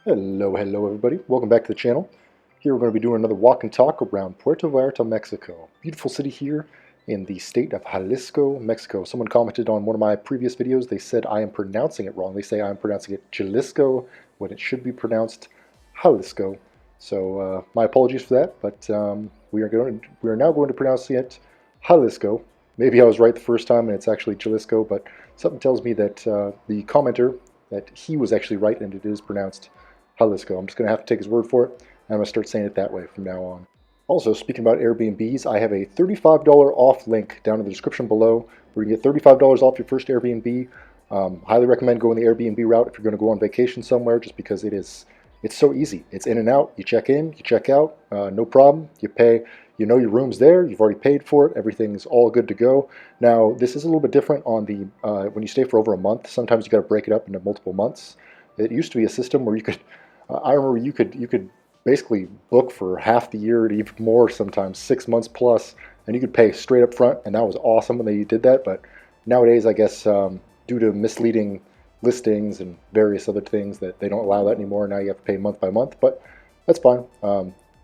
Hello everybody. Welcome back to the channel. Here we're going to be doing another walk and talk around Puerto Vallarta, Mexico. Beautiful city here in the state of Jalisco, Mexico. Someone commented on one of my previous videos. They said I am pronouncing it wrong. They say I'm pronouncing it Jalisco when it should be pronounced Jalisco. So my apologies for that, but we are now going to pronounce it Jalisco. Maybe I was right the first time and it's actually Jalisco, but something tells me that the commenter, that he was actually right and it is pronounced Jalisco. I'm just going to have to take his word for it, and I'm going to start saying it that way from now on. Also, speaking about Airbnbs, I have a $35 off link down in the description below where you can get $35 off your first Airbnb. Highly recommend going the Airbnb route if you're going to go on vacation somewhere, just because it's so easy. It's in and out. You check in, you check out, no problem. You pay, you know your room's there, you've already paid for it, everything's all good to go. Now, this is a little bit different on the when you stay for over a month. Sometimes you got to break it up into multiple months. It used to be a system where you could I remember you could basically book for half the year, to even more sometimes, 6 months plus, and you could pay straight up front, and that was awesome when they did that. But nowadays, I guess due to misleading listings and various other things, that they don't allow that anymore. Now you have to pay month by month, but that's fine.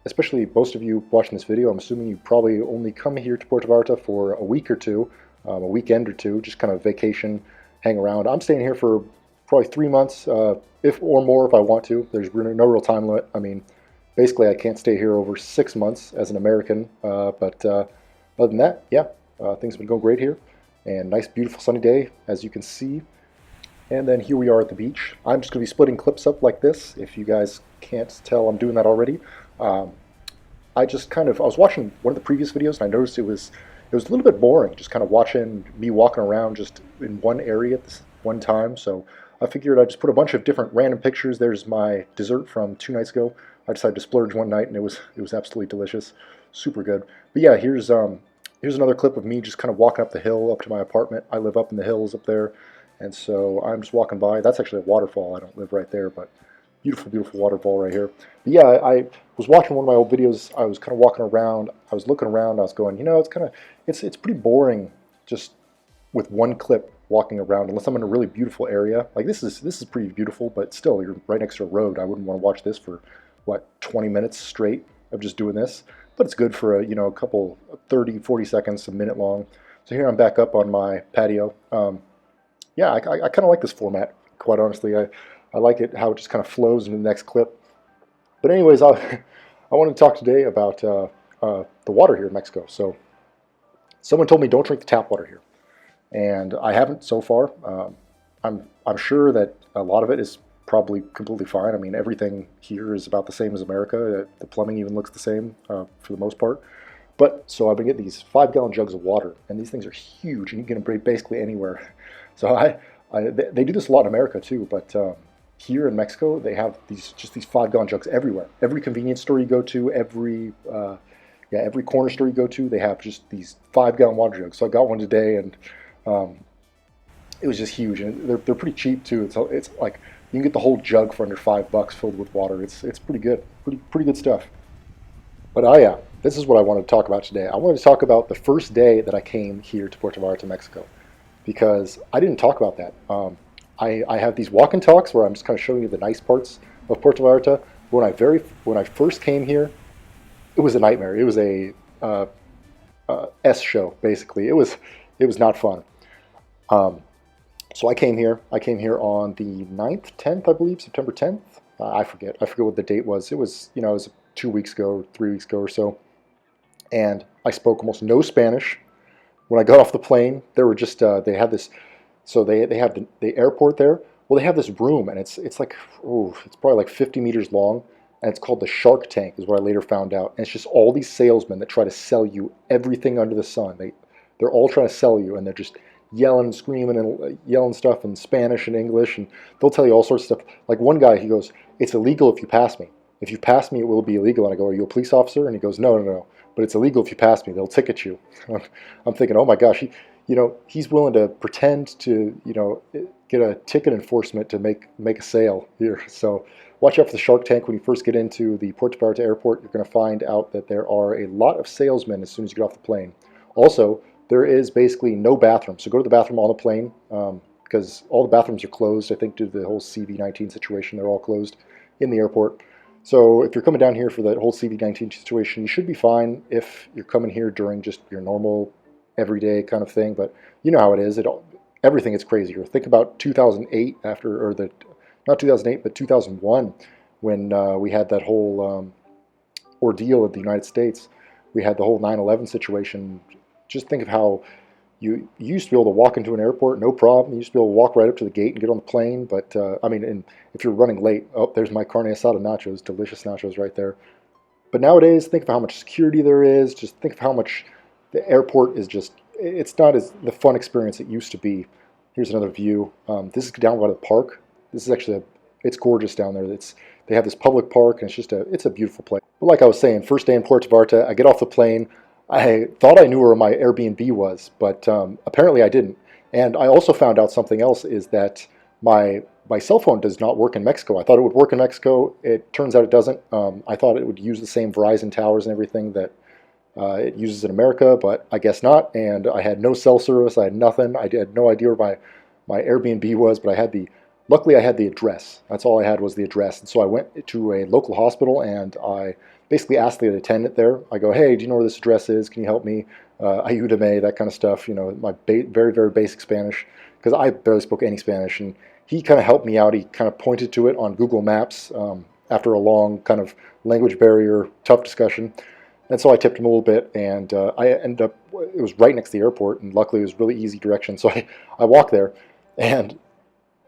Especially most of you watching this video, I'm assuming you probably only come here to Puerto Vallarta for a week or two, a weekend or two, just kind of vacation, hang around. I'm staying here for probably 3 months, if or more if I want to. There's no real time limit. I mean, basically I can't stay here over 6 months as an American, but other than that, yeah, things have been going great here. And nice, beautiful sunny day, as you can see. And then here we are at the beach. I'm just going to be splitting clips up like this. If you guys can't tell, I'm doing that already. I was watching one of the previous videos, and I noticed it was a little bit boring, just kind of watching me walking around just in one area at this one time. So I figured I'd just put a bunch of different random pictures. There's my dessert from 2 nights ago. I decided to splurge one night, and it was absolutely delicious, super good. But yeah, here's another clip of me just kind of walking up the hill up to my apartment. I live up in the hills up there, and so I'm just walking by. That's actually a waterfall. I don't live right there, but beautiful, beautiful waterfall right here. But yeah, I was watching one of my old videos. I was kind of walking around. I was looking around. I was going, it's pretty boring just with one clip walking around, unless I'm in a really beautiful area. Like this is pretty beautiful, but still, you're right next to a road. I wouldn't want to watch this for, what, 20 minutes straight of just doing this. But it's good for a couple 30, 40 seconds, a minute long. So here I'm back up on my patio. Yeah, I kind of like this format, quite honestly. I like it how it just kind of flows into the next clip. But anyways, I wanted to talk today about the water here in Mexico. So someone told me don't drink the tap water here, and I haven't so far. I'm sure that a lot of it is probably completely fine. I mean, everything here is about the same as America. The plumbing even looks the same for the most part. But so I've been getting these 5-gallon jugs of water, and these things are huge, and you can get them basically anywhere. So they do this a lot in America too, but here in Mexico they have these 5-gallon jugs everywhere. Every convenience store you go to, every corner store you go to, they have just these 5-gallon water jugs. So I got one today, and it was just huge, and they're pretty cheap too. It's like you can get the whole jug for under $5 filled with water. It's pretty good, pretty good stuff. But this is what I wanted to talk about today. I wanted to talk about the first day that I came here to Puerto Vallarta, Mexico, because I didn't talk about that. I have these walk and talks where I'm just kind of showing you the nice parts of Puerto Vallarta. When I first came here, it was a nightmare. It was a S show, basically. It was not fun. So I came here on the 9th, 10th, I believe, September 10th. I forget what the date was. It was 2 weeks ago, 3 weeks ago or so. And I spoke almost no Spanish. When I got off the plane, there were just they had this. So they have the airport there. Well, they have this room, and it's like, it's probably like 50 meters long, and it's called the Shark Tank, is what I later found out. And it's just all these salesmen that try to sell you everything under the sun. They're all trying to sell you, and they're just yelling and screaming and yelling stuff in Spanish and English, and they'll tell you all sorts of stuff. Like one guy, he goes, "It's illegal if you pass me. If you pass me, it will be illegal." And I go, "Are you a police officer?" And he goes, No. But it's illegal if you pass me. They'll ticket you." I'm thinking, oh my gosh, he's willing to pretend to, get a ticket enforcement to make a sale here. So watch out for the Shark Tank. When you first get into the Puerto Vallarta airport, you're going to find out that there are a lot of salesmen as soon as you get off the plane. Also, there is basically no bathroom. So go to the bathroom on the plane. because all the bathrooms are closed. I think due to the whole CV-19 situation, they're all closed in the airport. So if you're coming down here for that whole CV-19 situation, you should be fine if you're coming here during just your normal, everyday kind of thing. But you know how it is. Everything is crazier. Think about 2008 not 2008, but 2001, when we had that whole ordeal in the United States. We had the whole 9/11 situation. Just think of how you used to be able to walk into an airport, no problem. You used to be able to walk right up to the gate and get on the plane. But I mean, and if you're running late, oh, there's my carne asada nachos, delicious nachos right there. But nowadays, think of how much security there is. Just think of how much the airport is just, it's not as the fun experience it used to be. Here's another view. This is down by the park. This is actually, it's gorgeous down there. They have this public park, and it's a beautiful place. But like I was saying, first day in Puerto Vallarta, I get off the plane. I thought I knew where my Airbnb was, but apparently I didn't. And I also found out something else, is that my cell phone does not work in Mexico. I thought it would work in Mexico. It turns out it doesn't. I thought it would use the same Verizon towers and everything that it uses in America, but I guess not. And I had no cell service. I had nothing. I had no idea where my Airbnb was, but luckily I had the address. That's all I had, was the address. And so I went to a local hospital, and I basically asked the attendant there. I go, hey, do you know where this address is? Can you help me? Ayúdame, that kind of stuff. You know, my very, very basic Spanish, because I barely spoke any Spanish. And he kind of helped me out. He kind of pointed to it on Google Maps after a long kind of language barrier, tough discussion. And so I tipped him a little bit, and I ended up, it was right next to the airport, and luckily it was really easy direction. So I walked there, and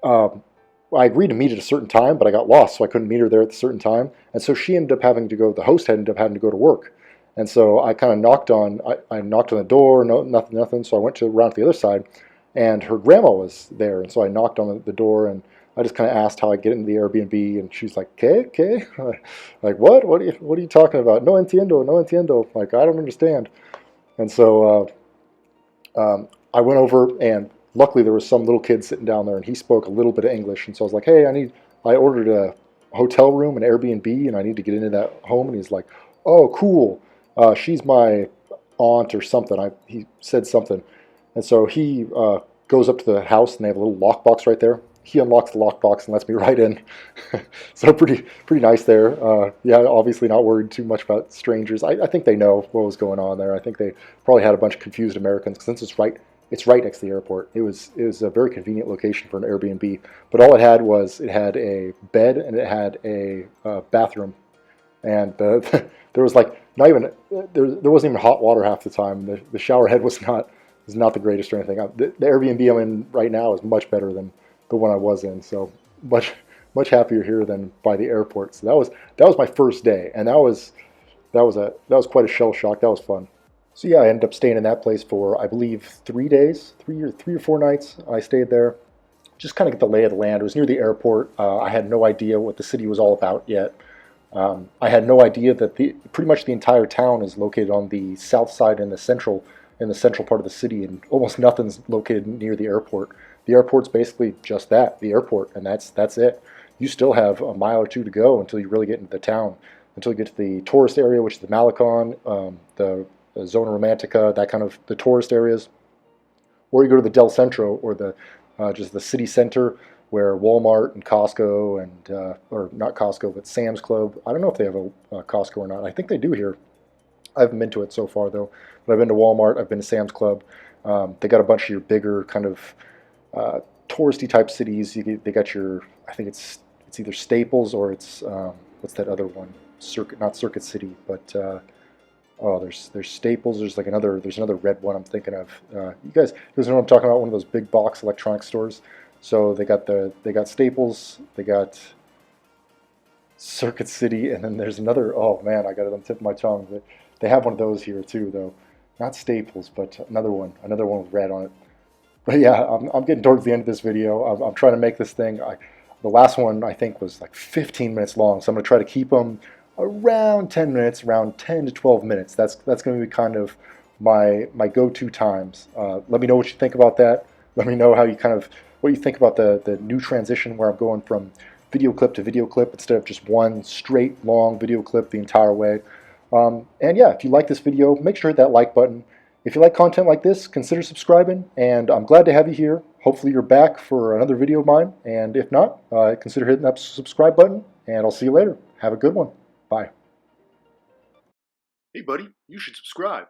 I agreed to meet at a certain time, but I got lost, so I couldn't meet her there at a certain time. And so she ended up having to go, the host ended up having to go to work. And so I kind of knocked on the door, nothing. So I went around to the other side, and her grandma was there. And so I knocked on the door, and I just kind of asked how I get into the Airbnb, and she's like, ¿Qué? Like, what? What are you talking about? No entiendo. Like, I don't understand. And so I went over, and luckily there was some little kid sitting down there, and he spoke a little bit of English. And so I was like, hey, I ordered a hotel room, an Airbnb, and I need to get into that home. And he's like, oh, cool. She's my aunt or something. He said something. And so he goes up to the house, and they have a little lockbox right there. He unlocks the lockbox and lets me right in. So pretty nice there. Yeah, obviously not worried too much about strangers. I think they know what was going on there. I think they probably had a bunch of confused Americans, since it's right next to the airport. It was a very convenient location for an Airbnb. But all it had a bed, and it had a bathroom, and there was like there wasn't even hot water half the time. The shower head was not the greatest or anything. The Airbnb I'm in right now is much better than the one I was in. So much happier here than by the airport. So that was my first day, and that was quite a shell shock. That was fun. So yeah, I ended up staying in that place for, I believe, 3 days, three or four nights. I stayed there, just kind of get the lay of the land. It was near the airport. I had no idea what the city was all about yet. I had no idea that pretty much the entire town is located on the south side in the central part of the city, and almost nothing's located near the airport. The airport's basically just that, the airport, and that's it. You still have a mile or two to go until you really get into the town, until you get to the tourist area, which is the Malecon, the Zona Romantica, that kind of the tourist areas, or you go to the Del Centro, or just the city center, where Walmart and Costco and or not Costco, but Sam's Club. I don't know if they have a Costco or not. I think they do here. I haven't been to it so far though. But I've been to Walmart. I've been to Sam's Club. They got a bunch of your bigger kind of touristy type cities. They got your, I think it's either Staples, or it's what's that other one? Not Circuit City, but oh, there's Staples. There's another red one I'm thinking of. You guys know what I'm talking about? One of those big box electronic stores. So they got Staples, they got Circuit City, and then there's another. Oh man, I got it on the tip of my tongue. But they have one of those here too, though. Not Staples, but another one with red on it. But yeah, I'm getting towards the end of this video. I'm trying to make this thing. The last one I think was like 15 minutes long, so I'm gonna try to keep them around 10 minutes, around 10 to 12 minutes. That's going to be kind of my go-to times. Let me know what you think about that. Let me know what you think about the new transition, where I'm going from video clip to video clip instead of just one straight long video clip the entire way. And yeah, if you like this video, make sure to hit that like button. If you like content like this, consider subscribing, and I'm glad to have you here. hopefully you're back for another video of mine, and if not, consider hitting that subscribe button, and I'll see you later. Have a good one. Bye. Hey buddy, you should subscribe.